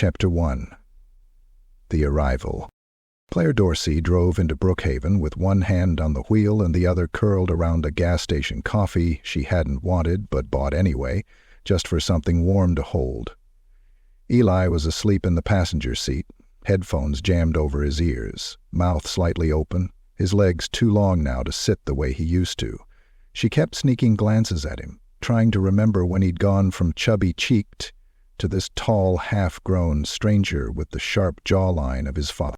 Chapter 1. The Arrival. Claire Dorsey drove into Brookhaven with one hand on the wheel and the other curled around a gas station coffee she hadn't wanted but bought anyway, just for something warm to hold. Eli was asleep in the passenger seat, headphones jammed over his ears, mouth slightly open, his legs too long now to sit the way he used to. She kept sneaking glances at him, trying to remember when he'd gone from chubby-cheeked to this tall, half-grown stranger with the sharp jawline of his father.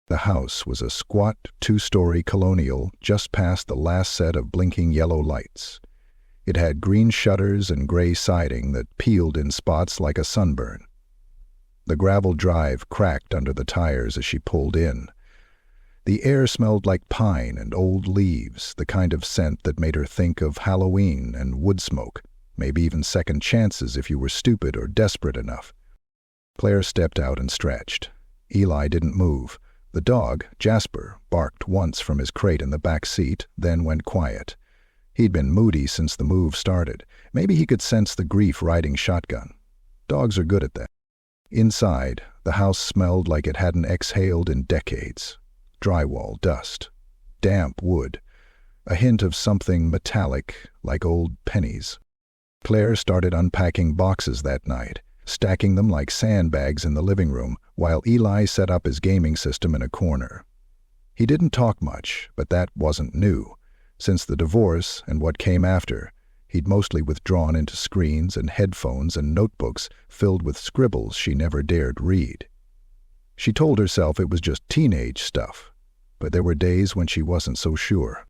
The house was a squat, two-story colonial just past the last set of blinking yellow lights. It had green shutters and gray siding that peeled in spots like a sunburn. The gravel drive cracked under the tires as she pulled in. The air smelled like pine and old leaves, the kind of scent that made her think of Halloween and wood smoke, maybe even second chances if you were stupid or desperate enough. Claire stepped out and stretched. Eli didn't move. The dog, Jasper, barked once from his crate in the back seat, then went quiet. He'd been moody since the move started. Maybe he could sense the grief riding shotgun. Dogs are good at that. Inside, the house smelled like it hadn't exhaled in decades. Drywall dust, damp wood, a hint of something metallic like old pennies. Claire started unpacking boxes that night, stacking them like sandbags in the living room, while Eli set up his gaming system in a corner. He didn't talk much, but that wasn't new. Since the divorce and what came after, he'd mostly withdrawn into screens and headphones and notebooks filled with scribbles she never dared read. She told herself it was just teenage stuff, but there were days when she wasn't so sure.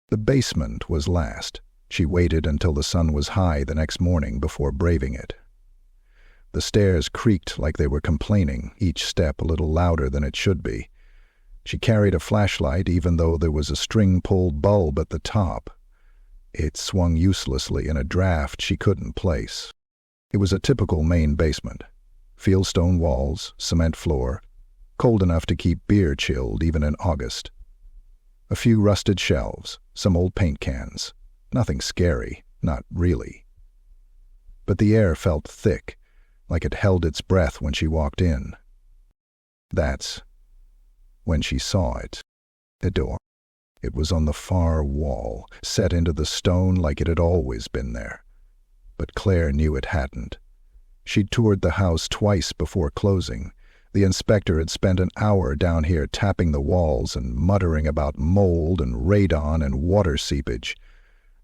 The basement was last. She waited until the sun was high the next morning before braving it. The stairs creaked like they were complaining, each step a little louder than it should be. She carried a flashlight even though there was a string-pulled bulb at the top. It swung uselessly in a draft she couldn't place. It was a typical Maine basement. Fieldstone walls, cement floor, cold enough to keep beer chilled even in August. A few rusted shelves, some old paint cans. Nothing scary, not really. But the air felt thick, like it held its breath when she walked in. That's when she saw it. A door. It was on the far wall, set into the stone like it had always been there. But Claire knew it hadn't. She'd toured the house twice before closing. The inspector had spent an hour down here tapping the walls and muttering about mold and radon and water seepage.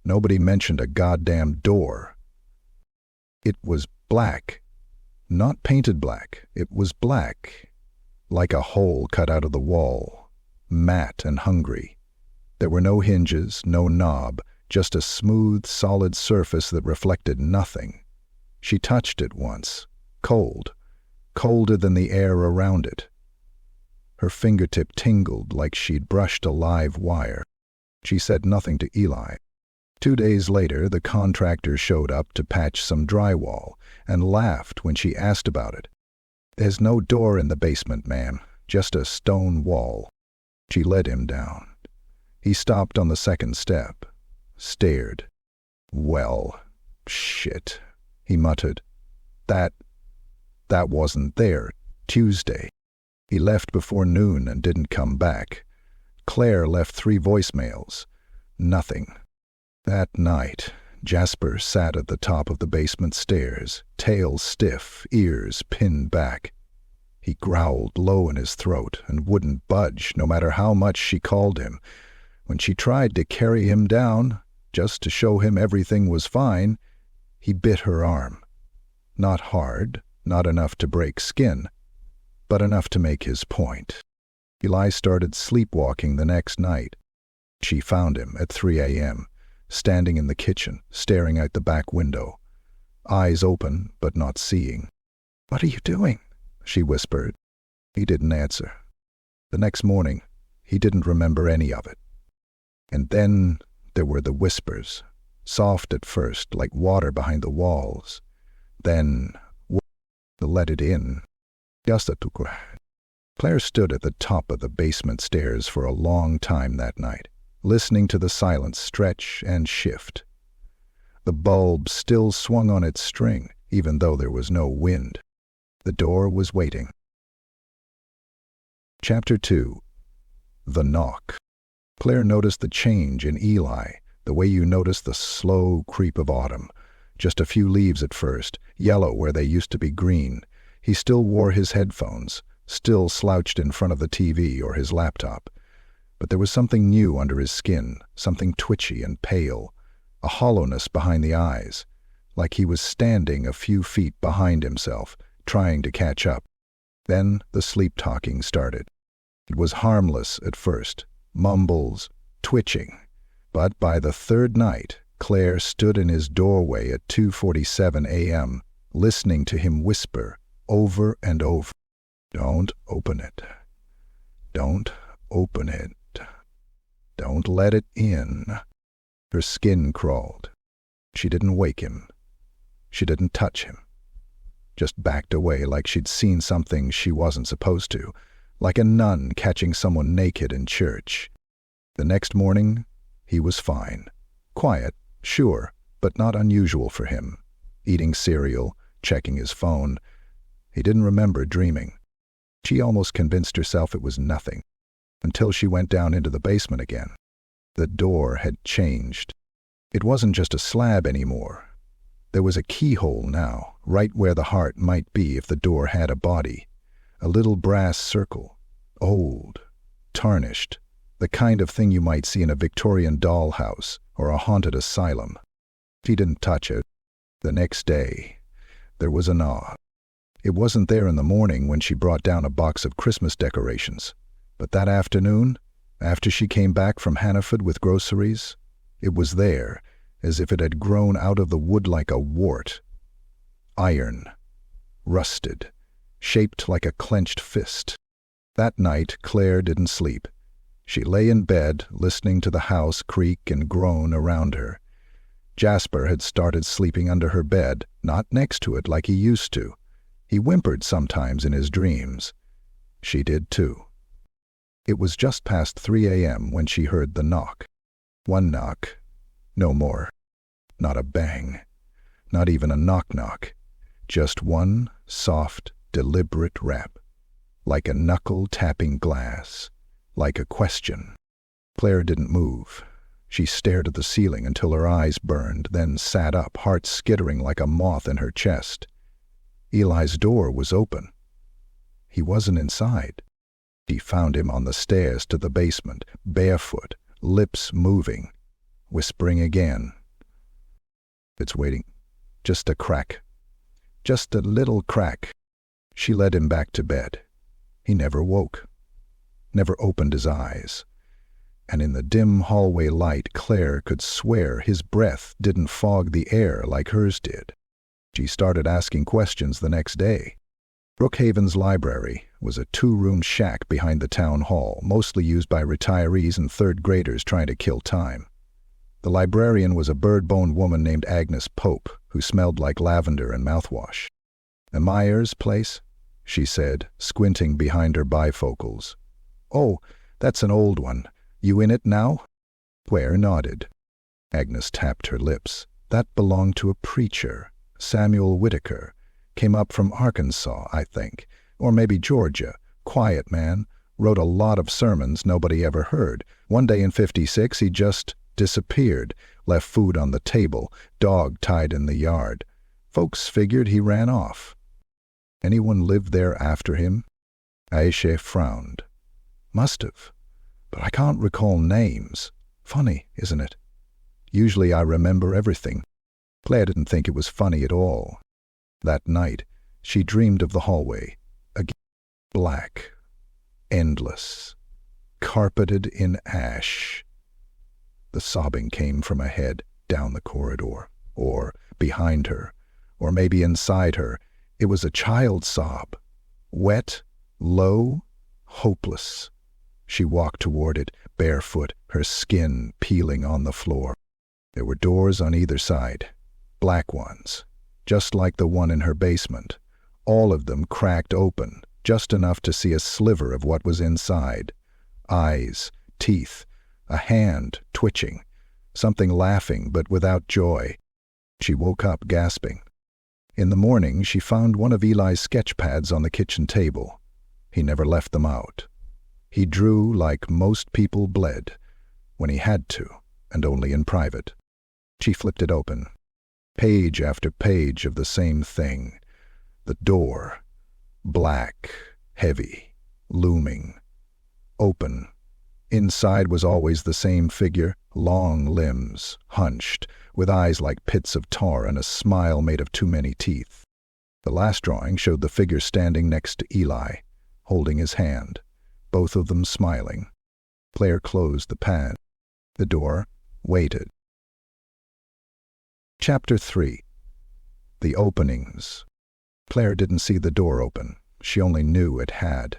Nobody mentioned a goddamn door. It was black. Not painted black. It was black. Like a hole cut out of the wall. Matte and hungry. There were no hinges, no knob, just a smooth, solid surface that reflected nothing. She touched it once. Cold. Colder than the air around it. Her fingertip tingled like she'd brushed a live wire. She said nothing to Eli. 2 days later, the contractor showed up to patch some drywall and laughed when she asked about it. "There's no door in the basement, ma'am, just a stone wall." She led him down. He stopped on the second step, stared. "Well, shit," he muttered. That wasn't there Tuesday. He left before noon and didn't come back. Claire left 3 voicemails. Nothing. That night, Jasper sat at the top of the basement stairs, tail stiff, ears pinned back. He growled low in his throat and wouldn't budge no matter how much she called him. When she tried to carry him down, just to show him everything was fine, he bit her arm. Not hard, not enough to break skin, but enough to make his point. Eli started sleepwalking the next night. She found him at 3 a.m., standing in the kitchen, staring out the back window. Eyes open, but not seeing. "What are you doing?" she whispered. He didn't answer. The next morning, he didn't remember any of it. And then there were the whispers, soft at first, like water behind the walls. Then, let it in. Claire stood at the top of the basement stairs for a long time that night, listening to the silence stretch and shift. The bulb still swung on its string, even though there was no wind. The door was waiting. Chapter 2. The Knock. Claire noticed the change in Eli, the way you notice the slow creep of autumn. Just a few leaves at first, yellow where they used to be green. He still wore his headphones, still slouched in front of the TV or his laptop. But there was something new under his skin, something twitchy and pale, a hollowness behind the eyes, like he was standing a few feet behind himself, trying to catch up. Then the sleep-talking started. It was harmless at first, mumbles, twitching. But by the third night, Claire stood in his doorway at 2:47 a.m., listening to him whisper over and over, "Don't open it. Don't open it. Don't let it in." Her skin crawled. She didn't wake him. She didn't touch him. Just backed away like she'd seen something she wasn't supposed to, like a nun catching someone naked in church. The next morning, he was fine. Quiet, sure, but not unusual for him. Eating cereal, checking his phone. He didn't remember dreaming. She almost convinced herself it was nothing, until she went down into the basement again. The door had changed. It wasn't just a slab anymore. There was a keyhole now, right where the heart might be if the door had a body. A little brass circle. Old. Tarnished. The kind of thing you might see in a Victorian dollhouse or a haunted asylum. She didn't touch it. The next day, there was a knock. It wasn't there in the morning when she brought down a box of Christmas decorations. But that afternoon, after she came back from Hannaford with groceries, it was there, as if it had grown out of the wood like a wart. Iron. Rusted. Shaped like a clenched fist. That night, Claire didn't sleep. She lay in bed, listening to the house creak and groan around her. Jasper had started sleeping under her bed, not next to it like he used to. He whimpered sometimes in his dreams. She did too. It was just past 3 a.m. when she heard the knock. One knock. No more. Not a bang. Not even a knock-knock. Just one soft, deliberate rap. Like a knuckle tapping glass. Like a question. Claire didn't move. She stared at the ceiling until her eyes burned, then sat up, heart skittering like a moth in her chest. Eli's door was open. He wasn't inside. She found him on the stairs to the basement, barefoot, lips moving, whispering again. "It's waiting. Just a crack. Just a little crack." She led him back to bed. He never woke. Never opened his eyes. And in the dim hallway light, Claire could swear his breath didn't fog the air like hers did. She started asking questions the next day. Brookhaven's library was a 2-room shack behind the town hall, mostly used by retirees and third graders trying to kill time. The librarian was a bird-boned woman named Agnes Pope, who smelled like lavender and mouthwash. "The Myers place?" she said, squinting behind her bifocals. "Oh, that's an old one. You in it now?" Claire nodded. Agnes tapped her lips. "That belonged to a preacher. Samuel Whitaker. Came up from Arkansas, I think. Or maybe Georgia. Quiet man. Wrote a lot of sermons nobody ever heard. One day in '56 he just disappeared. Left food on the table. Dog tied in the yard. Folks figured he ran off." "Anyone lived there after him?" Aisha frowned. "Must have. But I can't recall names. Funny, isn't it? Usually I remember everything." Claire didn't think it was funny at all. That night, she dreamed of the hallway. Again, black. Endless. Carpeted in ash. The sobbing came from ahead, down the corridor. Or behind her. Or maybe inside her. It was a child's sob. Wet, low, hopeless. She walked toward it, barefoot, her skin peeling on the floor. There were doors on either side. Black ones. Just like the one in her basement. All of them cracked open, just enough to see a sliver of what was inside. Eyes, teeth, a hand twitching. Something laughing, but without joy. She woke up gasping. In the morning, she found one of Eli's sketch pads on the kitchen table. He never left them out. He drew like most people bled, when he had to, and only in private. She flipped it open. Page after page of the same thing. The door. Black, heavy, looming, open. Inside was always the same figure, long limbs, hunched, with eyes like pits of tar and a smile made of too many teeth. The last drawing showed the figure standing next to Eli, holding his hand, both of them smiling. Claire closed the pad. The door waited. Chapter 3. The Openings. Claire didn't see the door open. She only knew it had.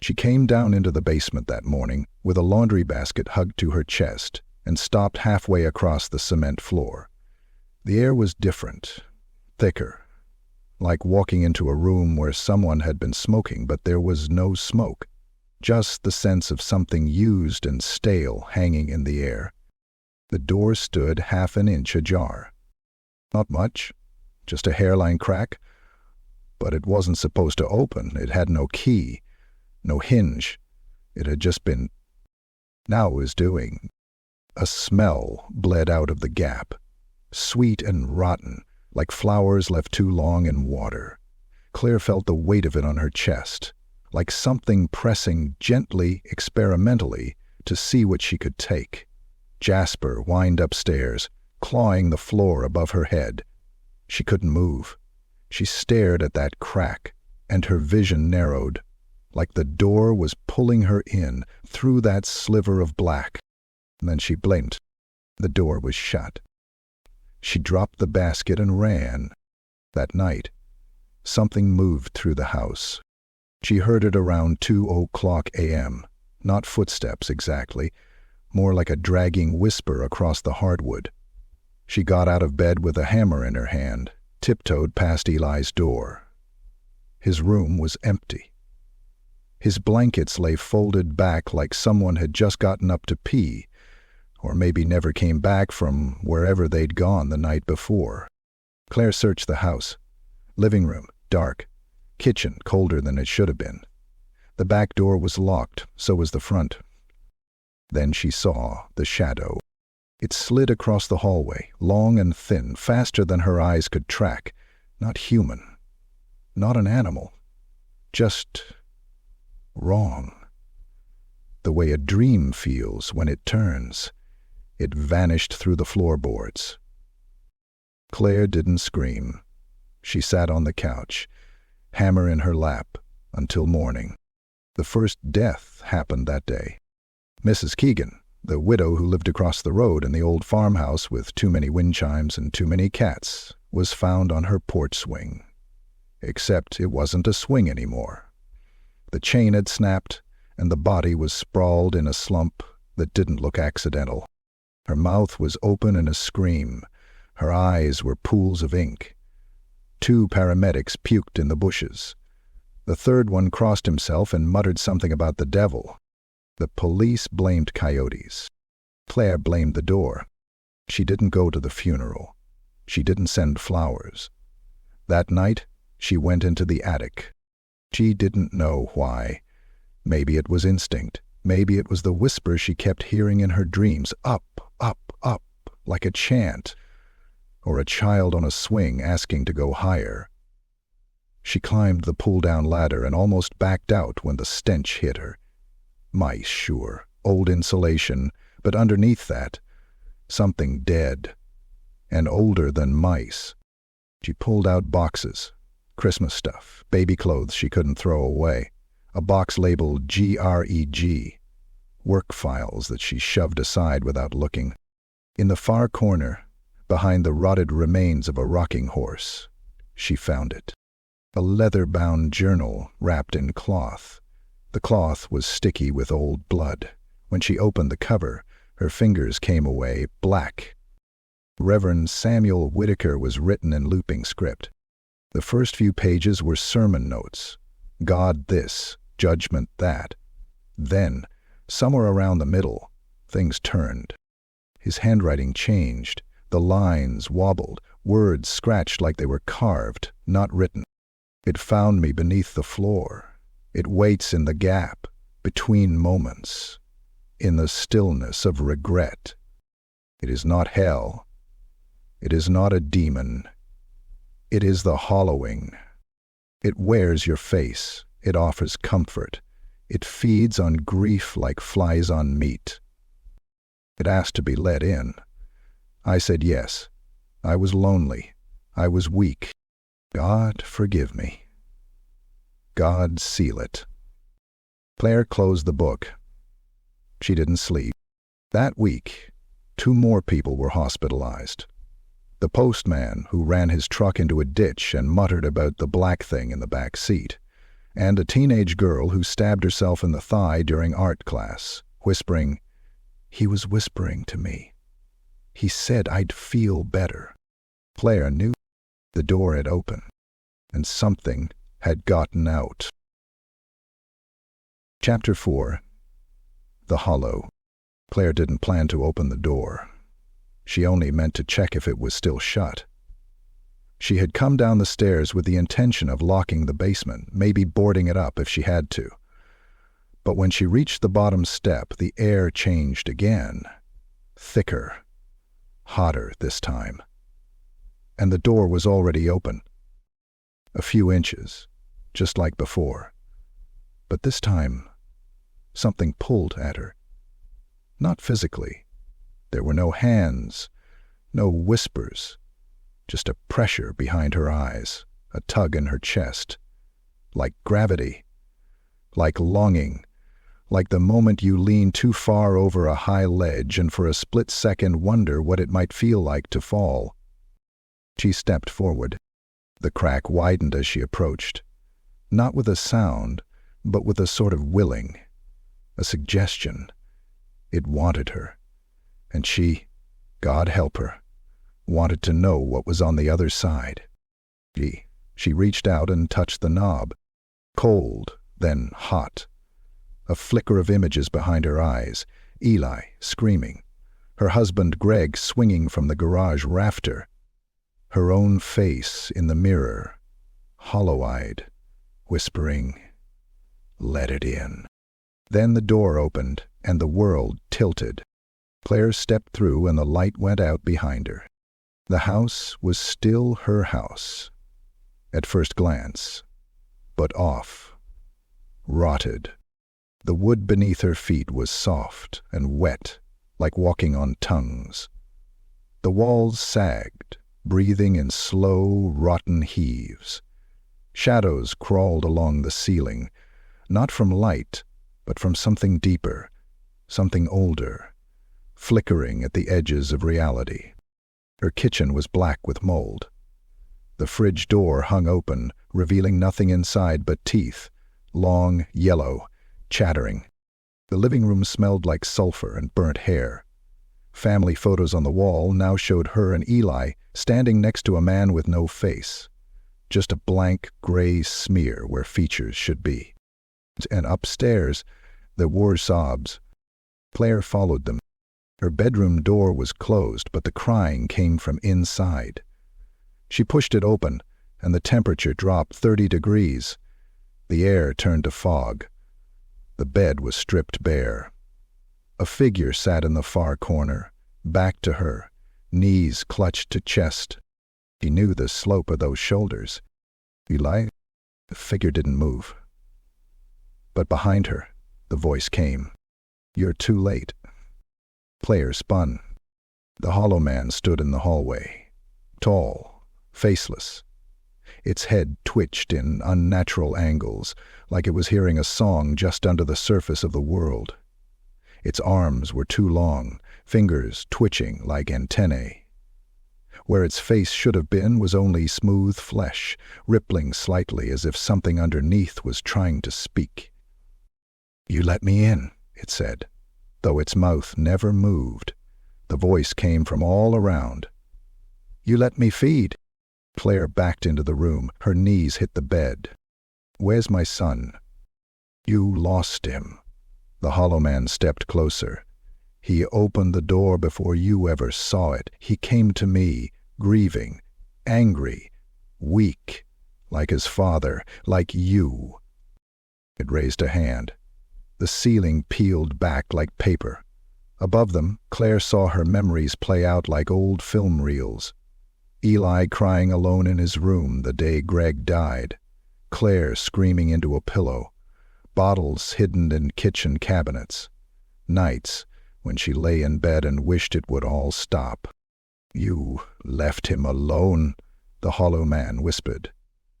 She came down into the basement that morning with a laundry basket hugged to her chest and stopped halfway across the cement floor. The air was different, thicker, like walking into a room where someone had been smoking, but there was no smoke, just the sense of something used and stale hanging in the air. The door stood half an inch ajar. Not much, just a hairline crack, but it wasn't supposed to open. It had no key, no hinge. It had just been. Now it was doing. A smell bled out of the gap, sweet and rotten, like flowers left too long in water. Claire felt the weight of it on her chest, like something pressing gently, experimentally, to see what she could take. Jasper whined upstairs, clawing the floor above her head. She couldn't move. She stared at that crack, and her vision narrowed, like the door was pulling her in through that sliver of black. And then she blinked. The door was shut. She dropped the basket and ran. That night, something moved through the house. She heard it around 2:00 a.m., not footsteps exactly, more like a dragging whisper across the hardwood. She got out of bed with a hammer in her hand, tiptoed past Eli's door. His room was empty. His blankets lay folded back like someone had just gotten up to pee, or maybe never came back from wherever they'd gone the night before. Claire searched the house. Living room, dark. Kitchen, colder than it should have been. The back door was locked, so was the front. Then she saw the shadow. It slid across the hallway, long and thin, faster than her eyes could track. Not human. Not an animal. Just wrong. The way a dream feels when it turns. It vanished through the floorboards. Claire didn't scream. She sat on the couch, hammer in her lap, until morning. The first death happened that day. Mrs. Keegan, the widow who lived across the road in the old farmhouse with too many wind chimes and too many cats, was found on her porch swing. Except it wasn't a swing anymore. The chain had snapped, and the body was sprawled in a slump that didn't look accidental. Her mouth was open in a scream. Her eyes were pools of ink. 2 paramedics puked in the bushes. The third one crossed himself and muttered something about the devil. The police blamed coyotes. Claire blamed the door. She didn't go to the funeral. She didn't send flowers. That night, she went into the attic. She didn't know why. Maybe it was instinct. Maybe it was the whisper she kept hearing in her dreams, up, up, up, like a chant, or a child on a swing asking to go higher. She climbed the pull-down ladder and almost backed out when the stench hit her. Mice, sure, old insulation, but underneath that, something dead, and older than mice. She pulled out boxes, Christmas stuff, baby clothes she couldn't throw away, a box labeled GREG, work files that she shoved aside without looking. In the far corner, behind the rotted remains of a rocking horse, she found it. A leather-bound journal wrapped in cloth. The cloth was sticky with old blood. When she opened the cover, her fingers came away black. Reverend Samuel Whitaker was written in looping script. The first few pages were sermon notes. God this, judgment that. Then, somewhere around the middle, things turned. His handwriting changed. The lines wobbled, words scratched like they were carved, not written. It found me beneath the floor. It waits in the gap, between moments, in the stillness of regret. It is not hell. It is not a demon. It is the hollowing. It wears your face. It offers comfort. It feeds on grief like flies on meat. It asked to be let in. I said yes. I was lonely. I was weak. God forgive me. God seal it. Claire closed the book. She didn't sleep. That week, 2 more people were hospitalized. The postman who ran his truck into a ditch and muttered about the black thing in the back seat, and a teenage girl who stabbed herself in the thigh during art class, whispering, "He was whispering to me. He said I'd feel better." Claire knew the door had opened, and something had gotten out. Chapter 4. The Hollow. Claire didn't plan to open the door. She only meant to check if it was still shut. She had come down the stairs with the intention of locking the basement, maybe boarding it up if she had to. But when she reached the bottom step, the air changed again. Thicker. Hotter this time. And the door was already open. A few inches, just like before. But this time, something pulled at her. Not physically. There were no hands, no whispers, just a pressure behind her eyes, a tug in her chest, like gravity, like longing, like the moment you lean too far over a high ledge and for a split second wonder what it might feel like to fall. She stepped forward. The crack widened as she approached, not with a sound, but with a sort of willing, a suggestion. It wanted her. And she, God help her, wanted to know what was on the other side. She reached out and touched the knob. Cold, then hot. A flicker of images behind her eyes. Eli screaming. Her husband Greg swinging from the garage rafter. Her own face in the mirror, hollow-eyed, whispering, "Let it in." Then the door opened and the world tilted. Claire stepped through and the light went out behind her. The house was still her house, at first glance, but off, rotted. The wood beneath her feet was soft and wet, like walking on tongues. The walls sagged, breathing in slow, rotten heaves. Shadows crawled along the ceiling, not from light, but from something deeper, something older, flickering at the edges of reality. Her kitchen was black with mold. The fridge door hung open, revealing nothing inside but teeth, long, yellow, chattering. The living room smelled like sulfur and burnt hair. Family photos on the wall now showed her and Eli standing next to a man with no face, just a blank gray smear where features should be. And upstairs, there were sobs. Claire followed them. Her bedroom door was closed, but the crying came from inside. She pushed it open, and the temperature dropped 30 degrees. The air turned to fog. The bed was stripped bare. A figure sat in the far corner, back to her, knees clutched to chest. She knew the slope of those shoulders. Eli? The figure didn't move. But behind her, the voice came. "You're too late." Claire spun. The hollow man stood in the hallway, tall, faceless. Its head twitched in unnatural angles, like it was hearing a song just under the surface of the world. Its arms were too long, fingers twitching like antennae. Where its face should have been was only smooth flesh, rippling slightly as if something underneath was trying to speak. "You let me in," it said. Though its mouth never moved, the voice came from all around. "You let me feed." Claire backed into the room. Her knees hit the bed. "Where's my son?" "You lost him." The hollow man stepped closer. He opened the door before you ever saw it. He came to me, grieving, angry, weak, like his father, like you." It raised a hand. The ceiling peeled back like paper. Above them, Claire saw her memories play out like old film reels. Eli crying alone in his room the day Greg died. Claire screaming into a pillow. Bottles hidden in kitchen cabinets. Nights when she lay in bed and wished it would all stop. "You left him alone," the hollow man whispered.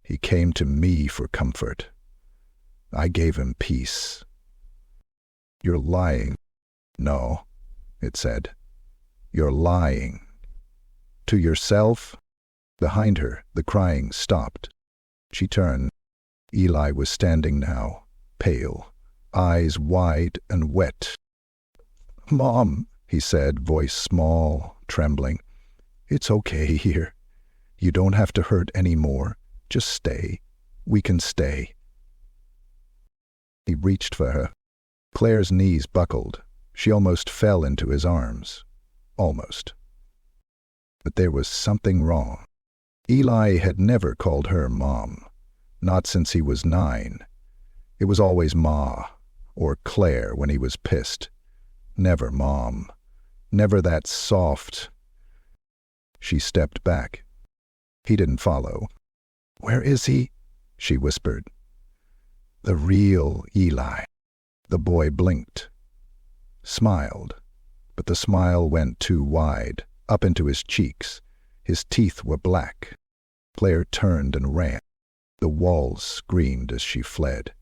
"He came to me for comfort. I gave him peace." "You're lying." "No," it said. "You're lying. To yourself." Behind her, the crying stopped. She turned. Eli was standing now, pale, eyes wide and wet. "Mom," he said, voice small, trembling. "It's okay here. You don't have to hurt any more. Just stay. We can stay." He reached for her. Claire's knees buckled. She almost fell into his arms. Almost. But there was something wrong. Eli had never called her Mom. Not since he was 9. It was always Ma, or Claire when he was pissed. Never Mom. Never that soft. She stepped back. He didn't follow. "Where is he?" she whispered. "The real Eli." The boy blinked. Smiled. But the smile went too wide, up into his cheeks. His teeth were black. Claire turned and ran. The walls screamed as she fled.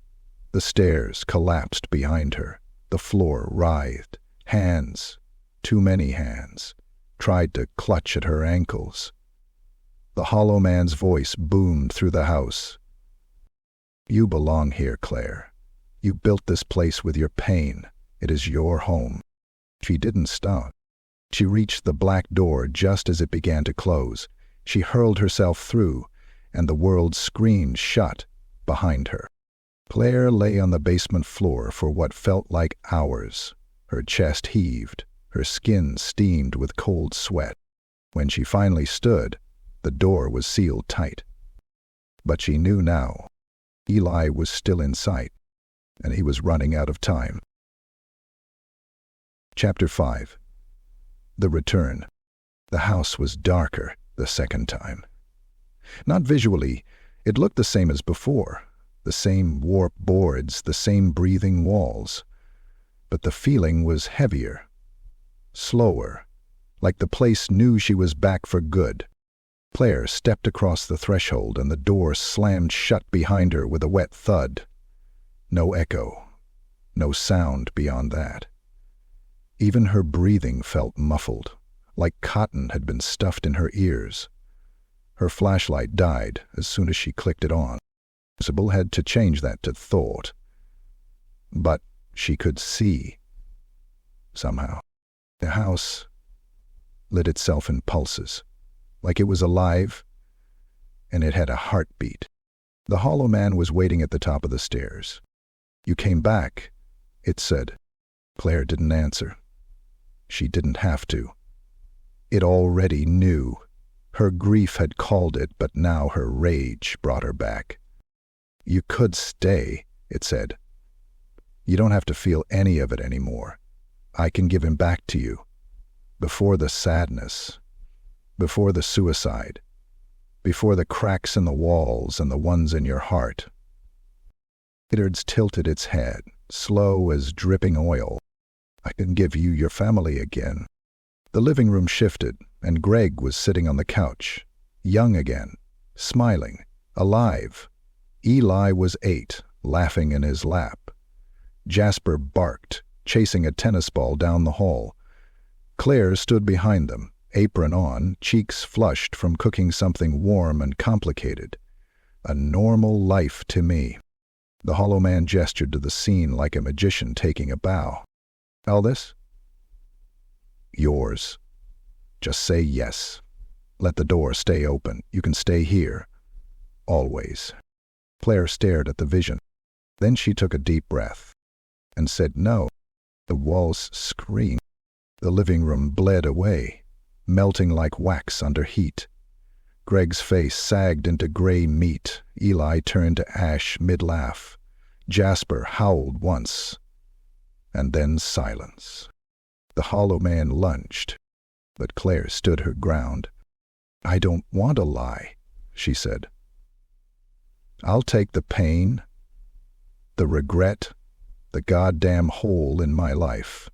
The stairs collapsed behind her. The floor writhed. Hands, too many hands, tried to clutch at her ankles. The hollow man's voice boomed through the house. "You belong here, Claire. You built this place with your pain. It is your home." She didn't stop. She reached the black door just as it began to close. She hurled herself through, and the world screamed shut behind her. Claire lay on the basement floor for what felt like hours. Her chest heaved, her skin steamed with cold sweat. When she finally stood, the door was sealed tight. But she knew now. Eli was still in sight, and he was running out of time. Chapter 5. The Return. The house was darker the second time. Not visually, it looked the same as before. The same warped boards, the same breathing walls. But the feeling was heavier, slower, like the place knew she was back for good. Claire stepped across the threshold and the door slammed shut behind her with a wet thud. No echo, no sound beyond that. Even her breathing felt muffled, like cotton had been stuffed in her ears. Her flashlight died as soon as she clicked it on. Sybil had to change that to thought. But she could see. Somehow. The house lit itself in pulses, like it was alive, and it had a heartbeat. The hollow man was waiting at the top of the stairs. "You came back," it said. Claire didn't answer. She didn't have to. It already knew. Her grief had called it, but now her rage brought her back. "You could stay," it said. "You don't have to feel any of it anymore. I can give him back to you. Before the sadness, before the suicide, before the cracks in the walls and the ones in your heart." Richards tilted its head, slow as dripping oil. "I can give you your family again." The living room shifted, and Greg was sitting on the couch, young again, smiling, alive. Eli was 8, laughing in his lap. Jasper barked, chasing a tennis ball down the hall. Claire stood behind them, apron on, cheeks flushed from cooking something warm and complicated. "A normal life to me." The hollow man gestured to the scene like a magician taking a bow. "All this?" "Yours. Just say yes. Let the door stay open. You can stay here. Always." Claire stared at the vision. Then she took a deep breath and said no. The walls screamed. The living room bled away, melting like wax under heat. Greg's face sagged into gray meat. Eli turned to ash mid-laugh. Jasper howled once, and then silence. The hollow man lunged, but Claire stood her ground. "I don't want to lie," she said. "I'll take the pain, the regret, the goddamn hole in my life,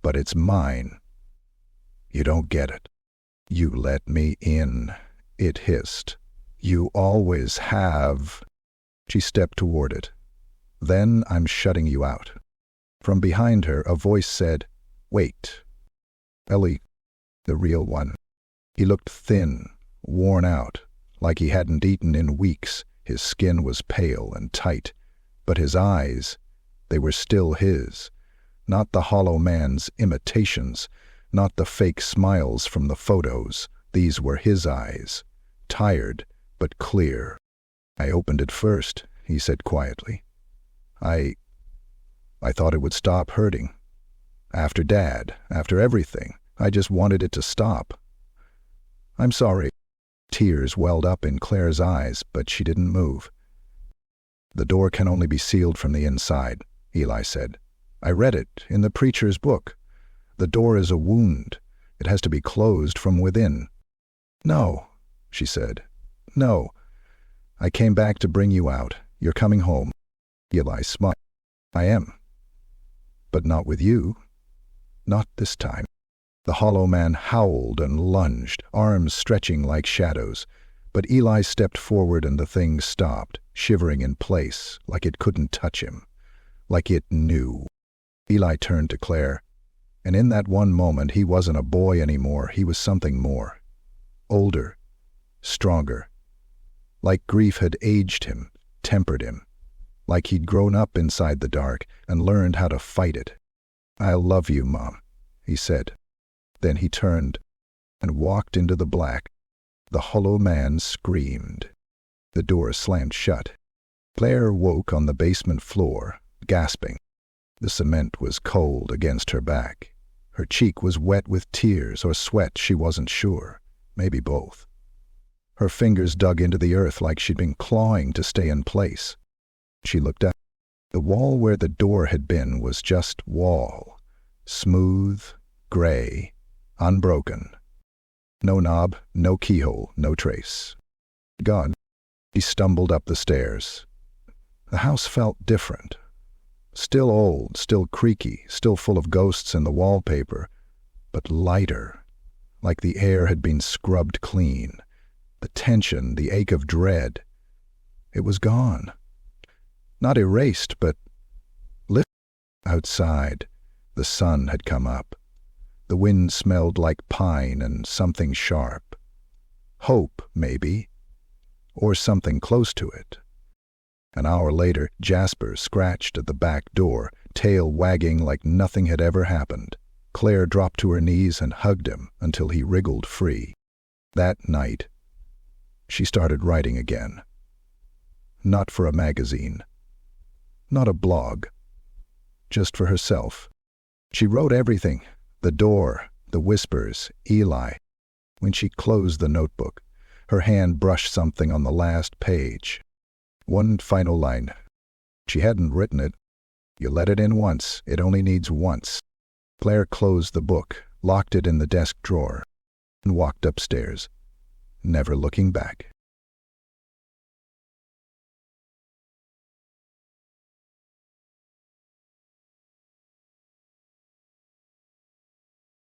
but it's mine. You don't get it. You let me in," it hissed. "You always have." She stepped toward it. "Then I'm shutting you out." From behind her, a voice said, "Wait." Ellie, the real one. He looked thin, worn out, like he hadn't eaten in weeks. His skin was pale and tight, but his eyes, they were still his. Not the hollow man's imitations, not the fake smiles from the photos. These were his eyes, tired but clear. "I opened it first," he said quietly. I thought it would stop hurting. After Dad, after everything, I just wanted it to stop. I'm sorry." Tears welled up in Claire's eyes, but she didn't move. "The door can only be sealed from the inside," Eli said. "I read it in the preacher's book. The door is a wound. It has to be closed from within." "No," she said. "No. I came back to bring you out. You're coming home." Eli smiled. "I am. But not with you. Not this time." The hollow man howled and lunged, arms stretching like shadows. But Eli stepped forward and the thing stopped, shivering in place, like it couldn't touch him. Like it knew. Eli turned to Claire, and in that one moment he wasn't a boy anymore, he was something more. Older, stronger. Like grief had aged him, tempered him. Like he'd grown up inside the dark and learned how to fight it. "I love you, Mom," he said. Then he turned and walked into the black. The hollow man screamed. The door slammed shut. Claire woke on the basement floor, gasping. The cement was cold against her back. Her cheek was wet with tears or sweat, she wasn't sure. Maybe both. Her fingers dug into the earth like she'd been clawing to stay in place. She looked up. The wall where the door had been was just wall. Smooth, gray, unbroken. No knob, no keyhole, no trace. Gone. She stumbled up the stairs. The house felt different. Still old, still creaky, still full of ghosts in the wallpaper, but lighter, like the air had been scrubbed clean. The tension, the ache of dread, it was gone. Not erased, but lifted. Outside, the sun had come up. The wind smelled like pine and something sharp. Hope, maybe, or something close to it. An hour later, Jasper scratched at the back door, tail wagging like nothing had ever happened. Claire dropped to her knees and hugged him until he wriggled free. That night, she started writing again. Not for a magazine. Not a blog. Just for herself. She wrote everything. The door, the whispers, Eli. When she closed the notebook, her hand brushed something on the last page. One final line. She hadn't written it. You let it in once. It only needs once. Claire closed the book, locked it in the desk drawer, and walked upstairs, never looking back.